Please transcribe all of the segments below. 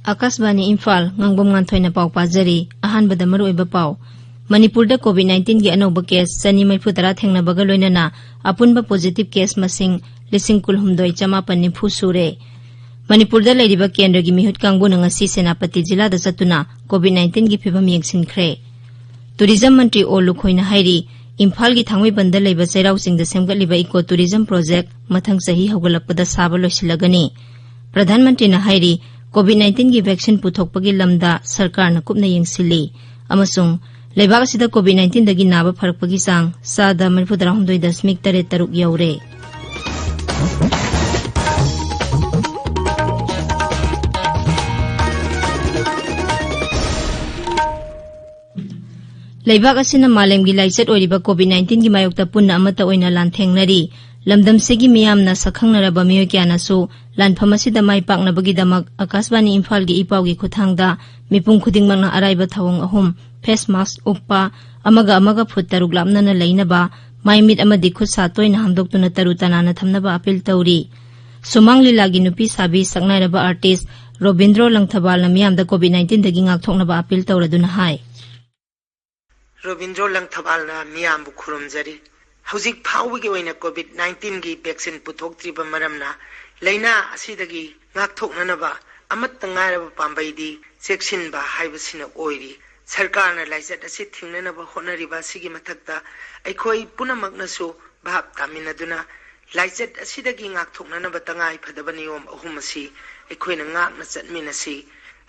Akasbani Imphal Ngangbam Nganthoi na pau pajari ahanbada maruiba pau Manipur da COVID-19 gi anoba case sani maifutara thengna baga loinana apunba positive case masing lising kulhumdoi chama panni phu sure Manipur da leiriba kendra gi mihut kangbu na ngasi senapati jila da satuna COVID-19 gi phibam yengsin khre Tourism Mantri Olukhoina hairi Imphal gi thangwi banda leiba chairau sing da semgatliba eco tourism project mathang sahi haugalakpada saba loisilagani Pradhan Mantri na hairi COVID-19 gi vaccine puthokpagi lamda sarkar na kupna yengsili amasung leibak asida COVID-19 dagi naba pharakpagi sang sada 39.3 yaure leibak asina malemgi laichat oriba COVID-19 gi mayokta punna amata oina lanthengnari lamdam segi miyamna sakhangnaraba miyo kyana su lanphamasida mai paknabagi damak Akasbani Imphal gi ipawgi khuthangda mipung khudingmakna araiba thawong ahum face mask uppa amaga phut taruk lamnana leinaba maimit amadi khut satoina hamdoktuna tarutanana thamnaba appeal tawri sumang lilagi nupi sabi saknairaba artist Robindro Langthabal na miyamda COVID-19 dagi ngakthoknaba appeal tawraduna hai Robindro Langthabal na miyambu khurumjari Hauzik phawigi oina COVID-19 gi vaccine puthoktriba maramna leina asidagi ngakthoknanaba amatta ngairaba pambaidi cheksinba haibasina oiri sarkarna laizat asi thingnanaba honariba sigi mathakta aikhoi punamaknasu bhab taminaduna laizat asidagi ngakthoknanaba tangai phadaba niyom ahum asi aikhoina ngakna chatminasi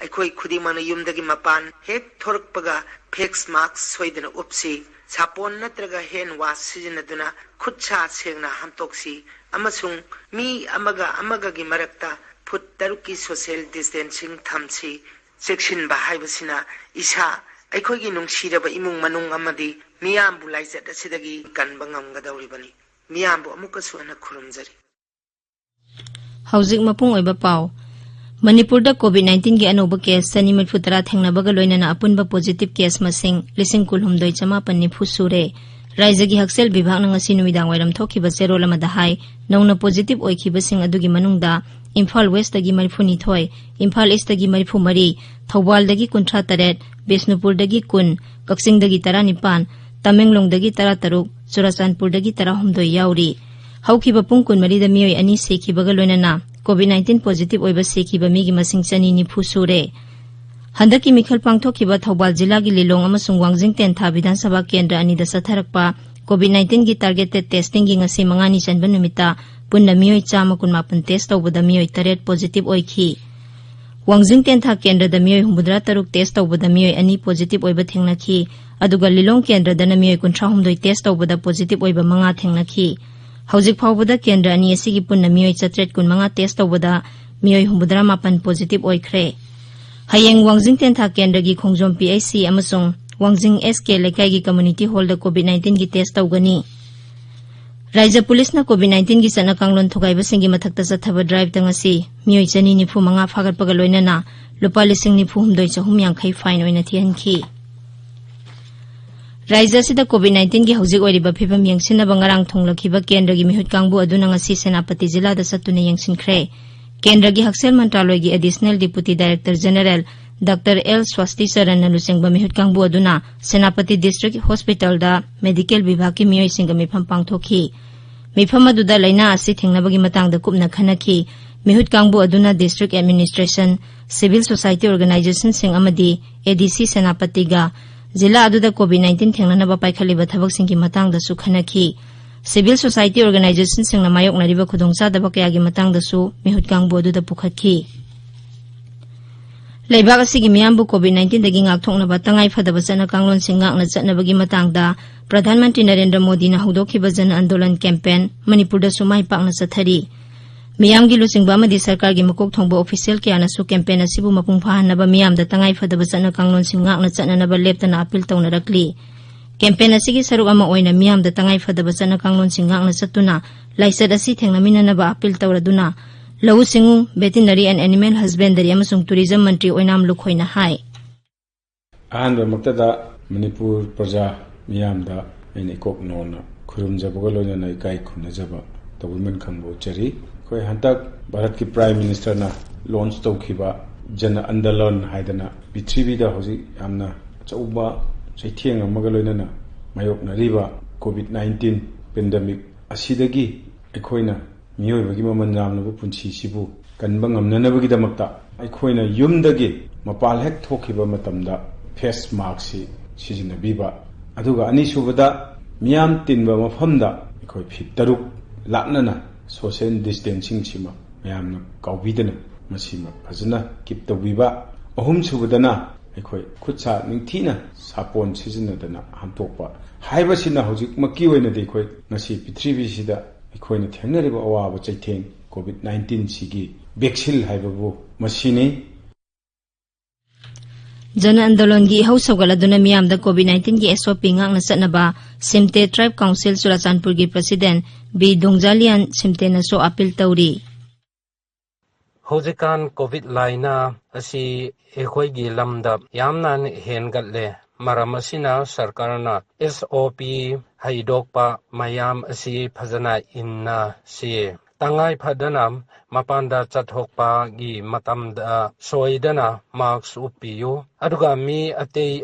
aikhoi khudimana yumdagi mapan hek thorkpaga face mask soidana upsi sapon natraga hand wash sijinaduna khutcha sengna hamtoksi amasung mi amaga gi marakta phut taruki social distancing thamsi section ba haibasina isa aikhoi gi nungsiraba imung manung amadi miyam bulaizat asidagi kanba ngamgadawribani miyam bu amuka suana khurumjari Hauzik mapung oiba pau Manipur da COVID-19 gi anoba case sani mitfutara thengnabaga loinana apunba positive case masing lising kulhumdoi chama panni phusure Raijagi Haksel Bibhag na ngasi numidang wairam thokiba zero lama dahai nauna positive oikhiba sing adugi manungda Imphal West dagi marifuni thoi Imphal East dagi marifu mari Thawal dagi kuntra taret Bisnupur dagi kun Kaksing dagi tara nipan Tamenglong dagi tara taruk Churachandpur dagi tara humdoi yauri haukiba pung kun mari da miyoi ani sekhibaga loinana COVID-19 positive oiba sekhiba migi masing chani ni phusure Handaki Mikhal Pangthokiba Thawbal Jila gi Lilong amasung Wangjing Tentha Vidhan Sabha Kendra ani da satharakpa COVID-19 gi targeted testing gi ngasi mangani chanba numita punna miyoi 118 test tawbada miyoi 8 positive oikhi Wangjing Tentha Kendra da miyoi 63 test tawbada miyoi ani positive oiba thengnakhi aduga Lilong Kendra da na miyoi 39 test tawbada positive oiba manga thengnakhi Hauzik phawbada Kendra ani asigi punna miyoi 315 test tawbada miyoi 78 positive oikhre Hayeng Wangjing Tentha Kendra gi Khongjom PIC amasung Wangjing SK Lekai gi community hall da COVID-19 gi test tawgani Raija Police na COVID-19 gi sana kanglon thogaiba singi mathakta sathaba drive tangasi miyoi chani ni phu manga phagatpaga loinana lupa lising ni phu humdoi chahum yangkhai fine oina thianki Raija sida COVID-19 gi hauzik oiriba phibam yengsinaba ngarang thonglakhiba Kendra gi mihut kangbu aduna ngasi Senapati jila da satuna yengsinkhre Kendra gi Haksel Mantraloy gi Additional Deputy Director General Dr. L. Swasti Saran na lusengba mihut kangbu aduna Senapati District Hospital da Medical Vibhag ki miyoi singa mifam pangthokhi mifam aduda laina asi thengnabagi matangda kupna khanakhi mihut kangbu aduna District Administration Civil Society Organization sing amadi ADC Senapati ga Jila aduda COVID-19 thengnanaba paikhaliba thabak singki matangda su khanakhi Civil Society Organization singna mayoknariba khudongchadaba kayagi matangda su mihut kangbu aduda pukhatkhi Leibak asigi miyambu COVID-19 dagi ngakthoknaba tangai phadaba chana kanglon sing ngakna chatnabagi matangda Pradhan Mantri Narendra Modi na hudokhiba jan andolan campaign Manipur da sumai pakna sathari miyamgi lusingba amadi sarkar gi makok thongba official kyana su campaign asibu mapung phahanaba miyamda tangai phadaba chana kanglon sing ngakna chatnanaba leptana appeal tawnarakli campaign asigi saruk ama oina miyamda tangai phadaba chana kanglon sing ngakna chatuna laisat asi thengnaminanaba appeal tawraduna Lau Singu Veterinary and Animal Husbandry amasung Tourism Mantri oinam lukhoina hai Ahanba maktada Manipur Praja miyamda eni kok nona khurumjabaga loina ikai khunajaba tawumen khangbo chari koi hantak Bharat ki Prime Minister na launch tawkhiba jana andalon haidana Pitribida hoji amna chauba saithiang amaga loinana mayokna riba COVID-19 pandemic asidagi aikoina miyoibagi maman jamnaba punchi sibu kanba ngamnanabagi damakta aikoina yumdagi mapal hek thokhiba matamda face mask si sijinabiba aduga anisubada miyam tinba mafamda aikoi fit taruk laknana social distancing sima mayamna kaubidana masima fazana kip tawbiba ahum subadana aikoi khutsa ningthina sapon sijinadana hamtokpa haibasina hojik makki oina de aikoi ngasi Pitribhi sida aikoina thengnariba awaba chaitheng COVID-19 sigi vaccine haibabu masini Jana Andolon gi hau sogaladuna miyam da COVID-19 gi SOP ngakna satnaba Simte Tribe Council Surachanpur gi President B Dongjalian Simte na so appeal tawri Hojikan COVID laina asi ekhoi gi lamda yamna hengatle maramasina sarkarna SOP haidokpa mayam asi phajana inna si tangai phadanam mapanda chathokpa gi matamda soidana marks upiyu aduga mi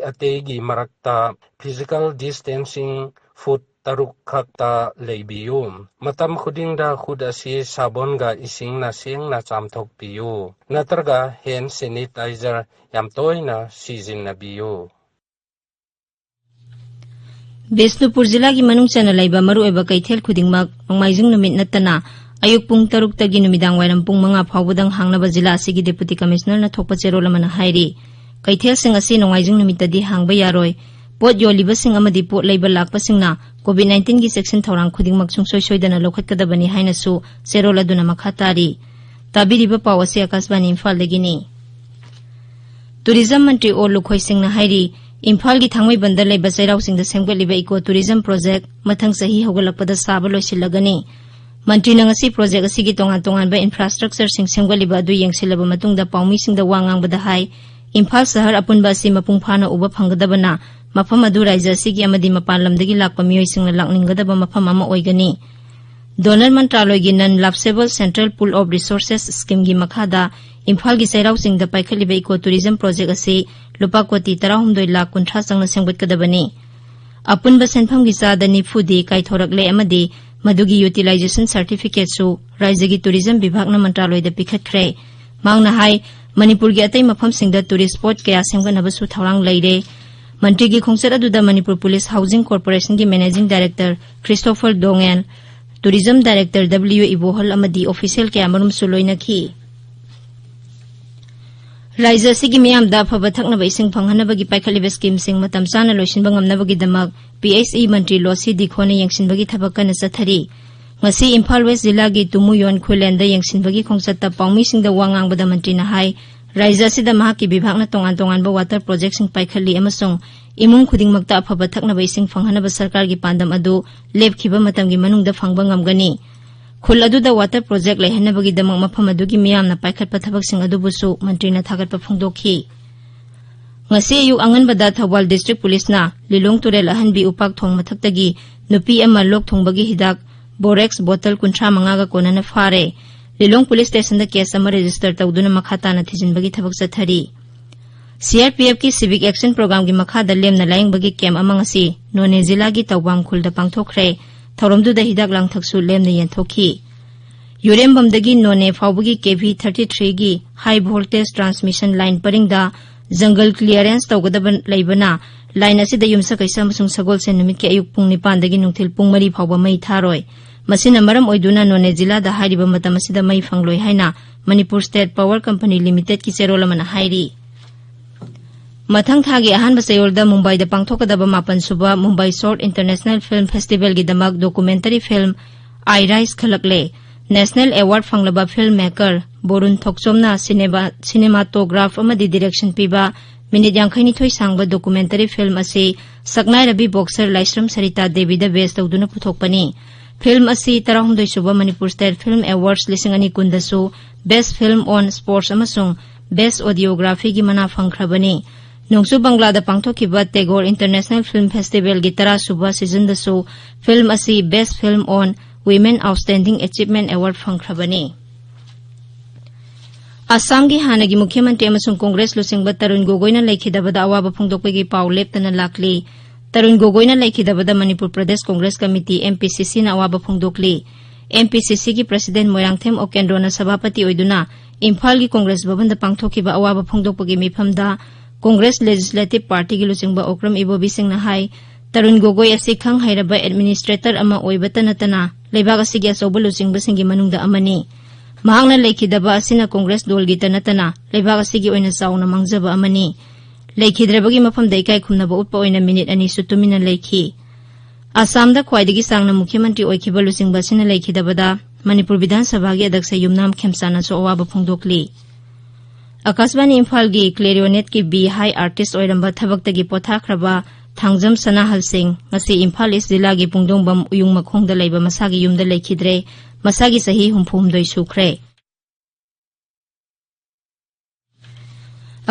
ate gi marakta physical distancing foot taruk khakta leibiyu matam khudingda khud asi sabonga ising na seng na chamthok piyu natarga hand sanitizer yam toina season nabiyu Bisnupur Jila gi manung chana laiba maru eba kaithel khudingmak mangmaijung numit natana ayuk pung taruk tagi numidang wairam pung manga phawbudang hangnaba jila asigi deputy commissioner na thokpa cherolamana hairi kaithel sing asi nongaijung numitadi hangba yaroi pot yoliba sing amadi pot leiba lakpa singna COVID-19 gi section thorang khudingmak sungsoi soidana lokhatkadabani haina su cheroladuna makhatari tabiriba pawasi akasbani Imphal dagini tourism mantri o lukhoi singna hairi Imphal gi thangmai bandar leiba chairau singda semgatliba eco tourism project mathang sahi hogalakpada saba loisilagani Mantri na ngasi project asigi tongan ba infrastructure sing semgatliba adu yengsilaba matungda paumi singda wangang badahai Imphal sahar apunba si mapung phana uba phanggadabana mafam adu raija sigi amadi mapalamdagi lakpa miyoi singna lakninggadaba mafam ama oigani Donor Mantraloy gi non lapsable central pool of resources scheme gi makhada Imphal gi chairau singda paikhaliba eco tourism project asi lupa koti 32 lakh kunthra changna sengbatgadabani apunba senpham gi chada nifudi kaithorakle amadi Madugi utilization certificate su Raijagi tourism bibhagna Mantraloy da pikhatkre mangna hai Manipur gi atai mafam singda tourist spot kaya semganaba su thawrang leire Mantri gi khongset aduda Manipur Police Housing Corporation gi managing director Christopher Dongen tourism director W Ibohal amadi official kaya marum su loinakhi Raija sigi miyam da phaba thaknaba ising phanghanaba gi paikhaliba scheme sing matam chana loisinba ngamnaba gi damak PSE Mantri Losi Dikhona yengsinbagi thabak kana chathari ngasi Imphal West Jila gi Tumuyon Khulenda yengsinbagi khongchatta paumi singda wangang bada mantri na hai Raija sida mahaki bibhagna tongan ba water project sing paikhali amasung imung khudingmakta phaba thaknaba ising phanghanaba sarkar gi pandam adu lepkhiba matam gi manungda phangba ngamgani khul aduda water project lehanabagi damak mafam adugi miyamna paikhatpa thabak sing adubusu mantri na thagatpa phongdokhi ngasi ayuk anganbada Thawal District Police na Lilong Turel ahanbi upak thong mathaktagi nupi ama lok thongbagi hidak borax bottle kunthra mangaga konana fare Lilong Police Station da case ama register tawduna makhata na thijinbagi thabak chathari CRPF ki civic action program gi makhada lemna laingbagi camp ama ngasi None Jila gi Tawbam khulda pangthokre thoromdu da hidak langthaksu lemna yenthokhi Yurembamdagi None Fawbagi KV 33 gi high voltage transmission line paringda jungle clearance tawgadaban leibana line asida yumsa kaisa masung sagol sen numit ke ayuk pung 9 dagi nungthil pung 3 phawba mai tharoi masina maram oiduna None Jila da hairiba matam asida mai fangloi haina Manipur State Power Company Limited ki cherolamana hairi mathang thagi ahan basayolda Mumbai da pangthokadaba mapan suba Mumbai Short International Film Festival gi damak documentary film I Rise khalakle National Award fanglaba filmmaker Borun Thokchomna cinematograph amadi direction piba minute yangkhaini thoi sangba documentary film ase saknai rabi boxer Laisram Sarita Devi da best tawduna puthokpani film ase 32 suba Manipur State Film Awards lisingani kundasu best film on sports amasung best audiography gi mana phangkhrabani Nongsu Bangla da pangthokhiba Tagore International Film Festival gi 10 suba season da su film ase best film on Women Outstanding Achievement Award phangkhrabani Assam की हानगी मुख्यमंत्री अमसुंग कांग्रेस लुचिंगबा तरुण गोगोईना लेखिदबदा अवाबा फोंदोकपगी पाउ लेप्तना लाकली तरुण गोगोईना लेखिदबदा मणिपुर प्रदेश Congress committee MPCC ना अवाबा फोंदोकली MPCC की president मोयांगथेम ओकेंड्रोना सभापति ओइदुना इम्फाल की कांग्रेस भवन दा पांगथोखिबा अवाबा फोंदोकपगी मिफमदा Congress legislative party की लुचिंगबा ओक्रम इबोबी सिंहना हाई तरुण गोगोई असी खंग हैरबा एडमिनिस्ट्रेटर अमा ओइबता नतना लेबाग असिगी अचौबा लुचिंगबसिंगी मनुंगदा अमनी महांगना लेखिदबा असिना कांग्रेस दोलगी तनतना लेबाग असिगी ओइना चाउना मांगजबा अमनी लेखिद्रबगी मफमदा इकाई खुमनबा उत्पा ओइना मिनिट अनि सुतुमिना लेखि आसामदा ख्वाइदगी सांगना मुख्यमंत्री ओइखिबा लुचिंगबसिना लेखिदबदा मणिपुर विधानसभा की अध्यक्ष युमनाम खेमसानासो अवाबा फोंदोकली आकाशवाणी इम्फाल की क्लेरियोनेट की बी हाई आर्टिस्ट ओइरंबा थबक्तगी पोथाख्रबा थांगजम सनाहल सिंह ngasi इम्फाल ईस्ट जिला की पुंगदोंबम उयुंग मखोंगदा लेबा मसागी युमदा लेखिद्रे मसागी सही हुमफुमदोई सुख्रे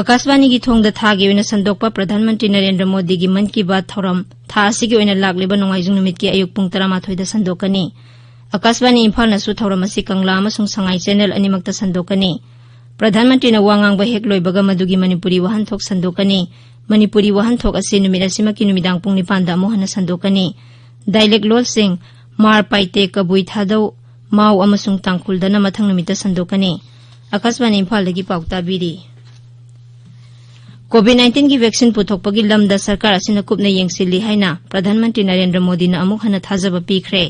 आकाशवाणी की थोंगदा थागी ओइना संदोकपा प्रधानमंत्री नरेंद्र मोदी की मन की बात थौरम था असिगी ओइना लागलेबा नोंगाइजुंग नुमित की अयुक पुंग 13 दा संदोकनी आकाशवाणी इम्फाल नसु थौरम असि कंगला अमसुंग संगाई चैनल अनिमक्ता संदोकनी प्रधानमंत्री न वांगांगबा हेक लोइबगा मदुगी मणिपुरी वहानथोक संदोकनी मणिपुरी वहानथोक असि नुमित असिमकी नुमिदांग पुंग 9 दा मोहना संदोकनी डायलेक्ट लोल सिंह मार पाइते कबुई थादौ माउ अमसुंग तांखुलदना मथंग नुमित संदोकनी आकाशवाणी इम्फाल दगी पाउता बिरी कोविड-19 की वैक्सीन पुथोकपगी लमदा सरकार असिना कुपना येंगसिली हाइना प्रधानमंत्री नरेंद्र मोदी न अमुक हना थाजबा पीखरे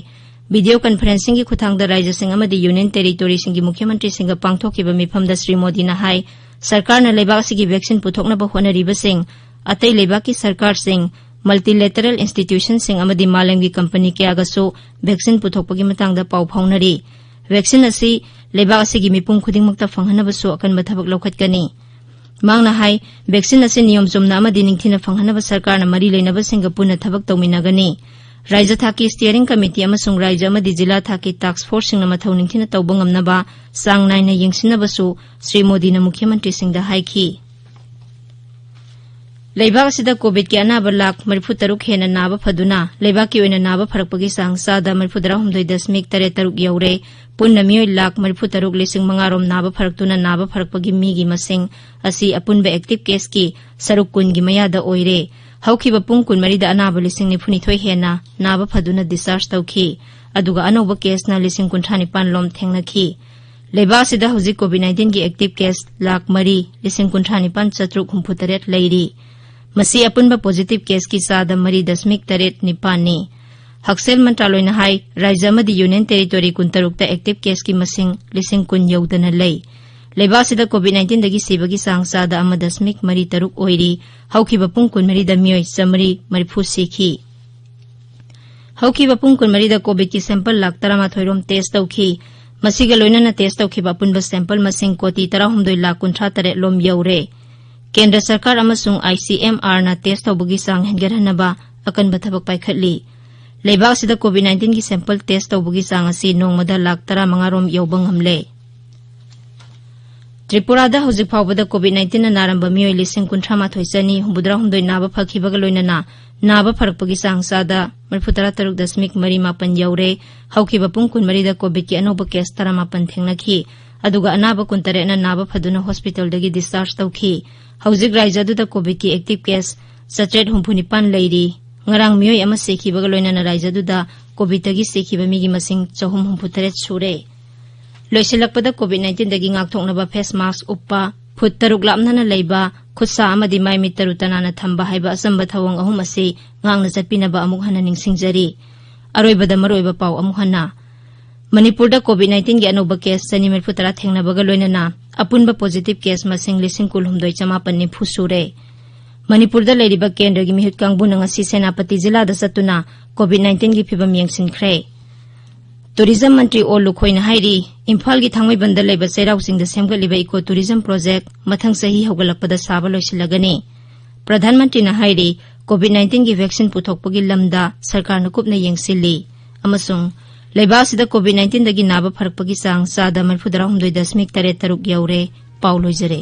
वीडियो कॉन्फ्रेंसिंग की खुथांगदा राज्य सिंह अमदी यूनियन टेरिटोरी सिंह की मुख्यमंत्री सिंह पांगथोखिबा मिफमदा श्री मोदी न हाई सरकार न लेबाग सिगी वैक्सीन पुथोकनबा होनरिबा सिंह अतै लेबाग की सरकार सिंह मल्टीलेटरल इंस्टीट्यूशन सिंह अमदी मालम की कंपनी क्यागसो वैक्सीन पुथोकपगी मतंगदा पाउ फाउनरी वैक्सीन असि लेबाग सिगी मिपुंग खुदिंगमक्ता फंगहनबसो अकनबा थबक लौखतकनी मांगना हाई वैक्सीन असि नियम चुमना अमदी निंगथिना फंगहनबा सरकार न मरी लेनबा सिंह पुनः थबक तौमिनगनी राज्य थाकी स्टीयरिंग कमिटी अमसुंग राज्य अमदी जिला थाकी टास्क फोर्स सिंह मथौ निंगथिना तौबा ngamnaba सांग नाइना येंगसिनबसु श्री मोदी न मुख्यमंत्री सिंह दा हाइखी लेबाग असिदा कोविड के अनाबा लाख 43 हेना नाबा फदुना लेबाग की ओइना नाबा फरकपगी सांग सादा 43.83 यौरे पुन्ना मियोय लाख 43,500 नाबा फरकतुना नाबा फरकपगी मीगी मसिंग असि अपुनबा एक्टिव केस की सरुक कुन की मयादा ओइरे हौखिबा पुंग 14 दा अनाबा 2,000 हेना नाबा फदुना डिस्चार्ज तौखी अदुगा अनौबा केसना 59 लोम थेंगनखी लेबाग सिदा हुजिक कोविड-19 की एक्टिव केस लाख 3,59,763 लेरी मसी अपुनबा पॉजिटिव केस की सादा 3.89 नि हक्सेल मंत्रालय हाई राज्य अमदी यूनियन टेरिटोरी 13 एक्टिव केस की मसिंग 10,000 यौदना लई लेबाग सिदा कोविड-19 दगी सिबगी सांग सादा 1.3 ओइरी हौखिबा पुंग 14 दा मियोय 130 सिखी हौखिबा पुंग 14 दा कोविड की सैंपल लाख 13 रोम टेस्ट तौखी मसिगा लोइनना टेस्ट तौखिबा अपुनबा सैंपल मसिंग कोटी 19 लाख 53 लोम यौरे केंद्र सरकार अमसुंग ICMR ना टेस्ट तौबगी सांग हेंगरहनबा अकनबा थबक पाइखटली लेबाग सिदा कोविड-19 की सैंपल टेस्ट तौबगी सांग असि नोंगमदा लाख 15 रोम यौबा ngamle त्रिपुरादा हुजिक फावबदा कोविड-19 ना नारंबा मियोय 53 चनी 73 नाबा फखिबगा लोइनना नाबा फरकपगी सांग सादा 43.38 यौरे हौखिबा पुंग 14 दा कोविड की अनोबा केस 18 थेंगनखी अदुगा अनाबा 13 ना नाबा फदुना हॉस्पिटल दगी डिस्चार्ज तौखी हौजिक राज्य दुदा कोविड की एक्टिव केस 759 लेरी ngarang miyoy ama sekhibaga loinana राज्य दुदा कोविड दगी सेखिबा मिगी मसिंग 463 सुरे लोइसिलकपदा कोविड-19 दगी ngakthoknaba फेस मास्क उपा फुट 6 लापनाना लेबा खुसा अमदी माइ मिट 3 तनाना थंबा हाइबा असंबा थवंग अहुम असे ngang na चपिनबा अमुक हना निंगसिंगजरी अरोइबदा मरोइबा पाउ अमुक हना मणिपुरदा कोविड-19 की अनोबा केस 13 थेंगनबगा लोइनना अपुनबा पॉजिटिव केस मसिंग 9,958 नि फुसुरे मणिपुरदा लेरिबा केंद्र की मिहुत कांगबुना ngasi सेनापति जिला दा सतुना कोविड-19 की फिबम येंगसिनख्रे टूरिज्म मंत्री ओ लुखोइना हाइरी इम्फाल की थांगमैबंदा लेबा चैराउसिंग दा सेमगलिबा इको टूरिज्म प्रोजेक्ट मथंग सही हौगलकपदा साबा लोइसिलगनी प्रधानमंत्री ना हाइरी कोविड-19 की वैक्सीन पुथोकपगी लमदा सरकार न कुपना येंगसिली अमसुंग लेबासिदा कोविड-19 दगी नाबा फरकपगी सांग सादा 43.83 यौरे पाउ लोइजरे